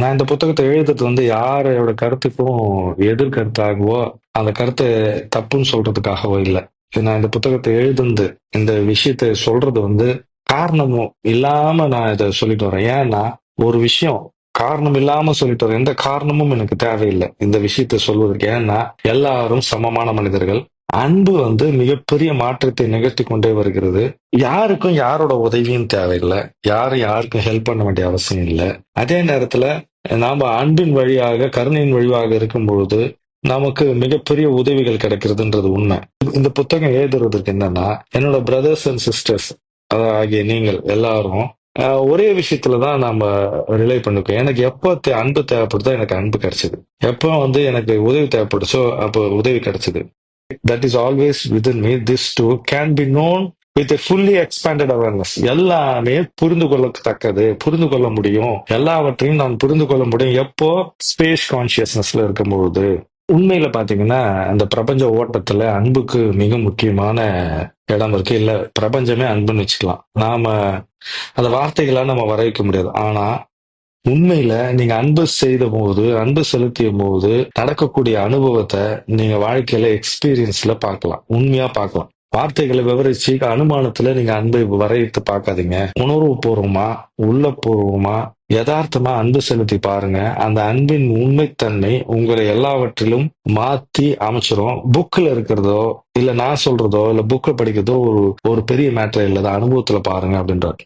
நான் இந்த புத்தகத்தை எழுதுறது வந்து யாரோட கருத்துக்கும் எதிர்கருத்தாகவோ, அந்த கருத்து தப்புன்னு சொல்றதுக்காகவோ இல்ல. நான் இந்த புத்தகத்தை எழுதுனது, இந்த விஷயத்த சொல்றது வந்து காரணமும் இல்லாம நான் இத சொல்லிட்டு வரேன். ஏன்னா, ஒரு விஷயம் காரணம் இல்லாம சொல்லிட்டு வரேன். எந்த காரணமும் எனக்கு தேவையில்ல. இந்த விஷயத்த சொல்வதற்கு. ஏன்னா, எல்லாரும் சமமான மனிதர்கள். அன்பு வந்து மிகப்பெரிய மாற்றத்தை நிகழ்த்திக் கொண்டே வருகிறது. யாருக்கும் யாரோட உதவியும் தேவையில்ல. யாரும் யாருக்கும் ஹெல்ப் பண்ண வேண்டிய அவசியம் இல்ல. அதே நேரத்துல நாம அன்பின் வழியாக, கருணையின் வழியாக இருக்கும்பொழுது, நமக்கு மிகப்பெரிய உதவிகள் கிடைக்கிறதுன்றது உண்மை. இந்த புத்தகம் எழுதுறதுக்கு என்னன்னா, என்னோட பிரதர்ஸ் அண்ட் சிஸ்டர்ஸ் ஆகிய நீங்கள் எல்லாரும் ஒரே விஷயத்துல தான் நாம ரிலே பண்ணிக்கோ. எனக்கு எப்போ அன்பு தேவைப்படுதோ எனக்கு அன்பு கிடைச்சது. எப்போ வந்து எனக்கு உதவி தேவைப்படுச்சோ அப்போ உதவி கிடைச்சது. That is always within me. This too can be known with fully expanded awareness. எல்லாமே புரிந்து கொள்ளத்தக்கது, புரிந்து கொள்ள முடியும். எல்லாவற்றையும் நான் புரிந்து கொள்ள முடியும் எப்போ ஸ்பேஸ் கான்சியஸ்னஸ்ல இருக்கும்பொழுது. உண்மையில பாத்தீங்கன்னா அந்த பிரபஞ்ச ஓட்டத்துல அன்புக்கு மிக முக்கியமான இடம் இருக்கு. இல்ல பிரபஞ்சமே அன்புன்னு வச்சுக்கலாம். நாம அந்த வார்த்தைகளா நம்ம வர வைக்க முடியாது. ஆனா உண்மையில நீங்க அன்பு செய்த போது, அன்பு செலுத்திய போது நடக்கக்கூடிய அனுபவத்தை நீங்க வாழ்க்கையில எக்ஸ்பீரியன்ஸ்ல பார்க்கலாம். உண்மையா பார்க்கலாம். வார்த்தைகளை விவரிச்சு அனுமானத்துல நீங்க அன்பை வரையறுத்து பார்க்காதீங்க. உணர்வு பூர்வமா, உள்ளபூர்வமா, யதார்த்தமா அன்பு செலுத்தி பாருங்க. அந்த அன்பின் உண்மைத்தன்மை உங்களை எல்லாவற்றிலும் மாத்தி அமைச்சிரும். புக்ல இருக்கிறதோ இல்ல நான் சொல்றதோ இல்ல புக்ல படிக்கிறதோ ஒரு பெரிய மேட்டர் இல்ல. அனுபவத்துல பாருங்க அப்படின்றார்.